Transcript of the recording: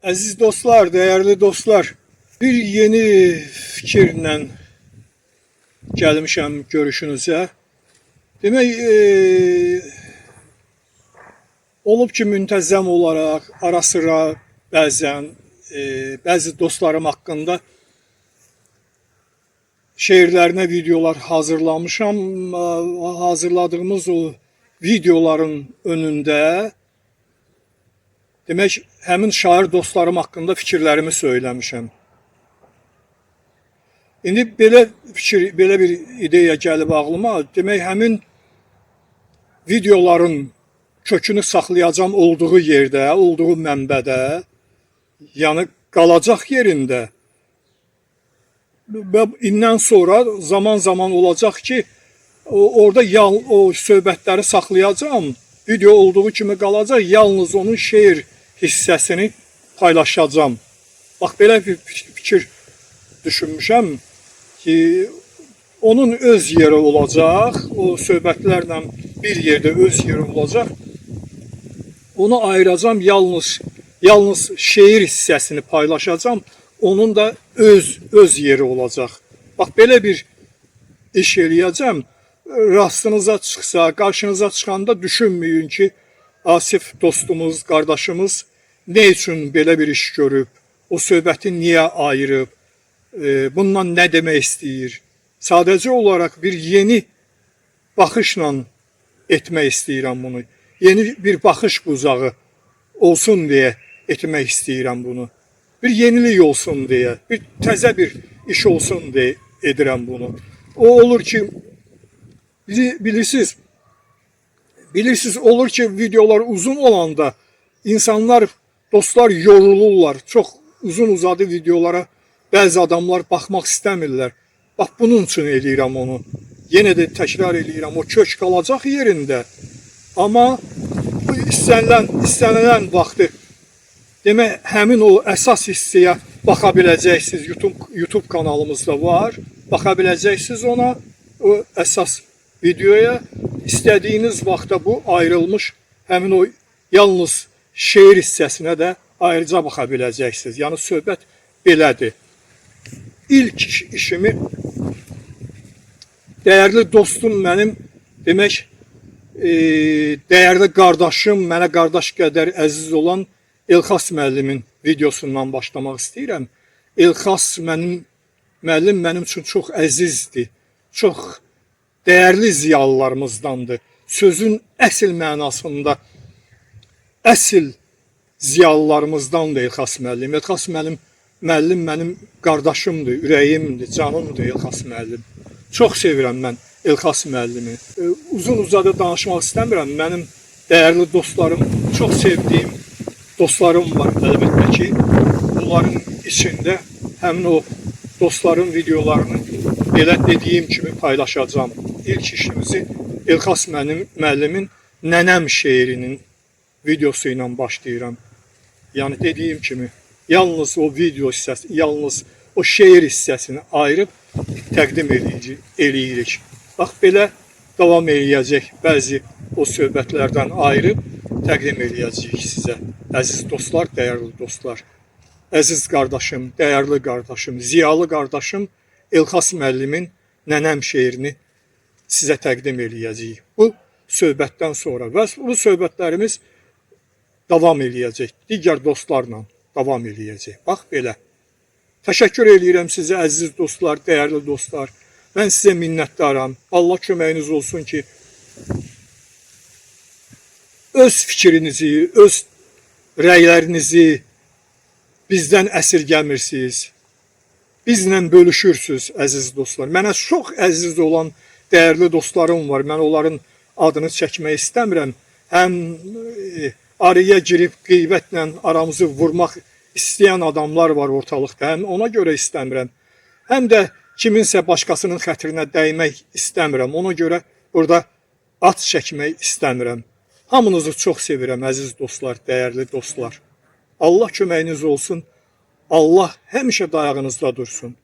Aziz dostlar, değerli dostlar, bir yeni fikirlə gəlmişəm görüşünüzə. Demək, olub ki, müntəzəm olaraq ara sıra bəzən bəzi dostlarım haqqında şeirlərinə videolar hazırlamışam. Hazırladığımız o videoların önündə demək, həmin şair dostlarım haqqında fikirlərimi söyləmişəm. İndi belə bir ideya gəlib ağlıma. Demək, həmin videoların kökünü saxlayacağım olduğu yerdə, olduğu mənbədə, yəni qalacaq yerində. Və indən sonra zaman olacaq ki, orada o söhbətləri saxlayacağım. Video olduğu kimi qalacaq, yalnız onun şeir hissəsini paylaşacağım. Bax, belə bir fikir düşünmüşəm ki, onun öz yeri olacaq, o söhbətlərlə bir yerdə öz yeri olacaq. Onu ayıracağım, yalnız şeir hissəsini paylaşacağım, onun da öz yeri olacaq. Bax, belə bir iş eləyəcəm. Rastınıza çıxsa, qarşınıza çıxanda düşünməyin ki, Asif dostumuz, qardaşımız ne üçün belə bir iş görüb, o söhbəti niyə ayırıb, bundan nə demək istəyir. Sadəcə olaraq bir yeni baxışla etmək istəyirəm bunu. Yeni bir baxış buzağı olsun deyə etmək istəyirəm bunu. Bir yenilik olsun deyə, bir təzə bir iş olsun deyə edirəm bunu. O olur ki, bilirsiniz olur ki, videolar uzun olanda insanlar, dostlar yorulurlar. Çox uzun uzadı videolara bəzi adamlar baxmaq istəmirlər. Bax, bunun üçün eləyirəm onu. Yenə də təkrar eləyirəm, o kök qalacaq yerində. Amma bu istənilən vaxtı, demək, həmin o əsas hissəyə baxa biləcəksiniz. YouTube kanalımızda var. Baxa biləcəksiniz ona, o əsas videoya. İstədiyiniz vaxtda bu ayrılmış həmin o yalnız şeir hissəsinə də ayrıca baxa biləcəksiniz. Yəni söhbət belədir. İlk işimi dəyərli dostum mənim, demək, dəyərli qardaşım, mənə qardaş qədər əziz olan Elxas müəllimin videosundan başlamaq istəyirəm. Elxas müəllim mənim üçün çox əzizdir, çox dəyərli ziyalılarımızdandır. Sözün əsl mənasında əsl ziyalılarımızdandır Elxas müəllim. Elxas müəllim mənim qardaşımdır, ürəyimdir, canımdır Elxas müəllim. Çox sevirəm mən Elxas müəllimi. Uzun uzadı danışmaq istəmirəm. Mənim dəyərli dostlarım, çox sevdiyim dostlarım var əlbəttə ki. Bunların içində həmin o dostların videolarını belə dediyim kimi paylaşacağım. İlk işimizi Elxas müəllimin Nənəm şeirinin videosu ilə başlayıram. Yəni dediyim kimi, yalnız o video hissəsi, yalnız o şeir hissəsini ayırıb təqdim eləyirik. Bax, belə davam eləyəcək. Bəzi o söhbətlərdən ayırıb təqdim eləyəcəyik sizə. Əziz dostlar, dəyərli dostlar. Əziz qardaşım, dəyərli qardaşım, ziyalı qardaşım Elxas müəllimin Nənəm şeirini sizə təqdim eləyəcəyik. Bu söhbətdən sonra və bu söhbətlərimiz davam eləyəcək. Digər dostlarla davam eləyəcək. Bax, belə. Təşəkkür eləyirəm sizə, əziz dostlar, dəyərli dostlar. Mən sizə minnətdaram. Allah köməyiniz olsun ki, öz fikrinizi, öz rəylərinizi bizdən əsirgəmirsiniz. Bizlə bölüşürsünüz, əziz dostlar. Mənə çox əziz olan dəyərli dostlarım var. Mən onların adını çəkmək istəmirəm. Həm araya girib qeybətlə aramızı vurmaq istəyən adamlar var ortalıqda. Həm ona görə istəmirəm. Həm də kiminsə başqasının xətrinə dəymək istəmirəm. Ona görə burada at çəkmək istəmirəm. Hamınızı çox sevirəm, əziz dostlar, dəyərli dostlar. Allah köməyiniz olsun. Allah həmişə dayağınızda dursun.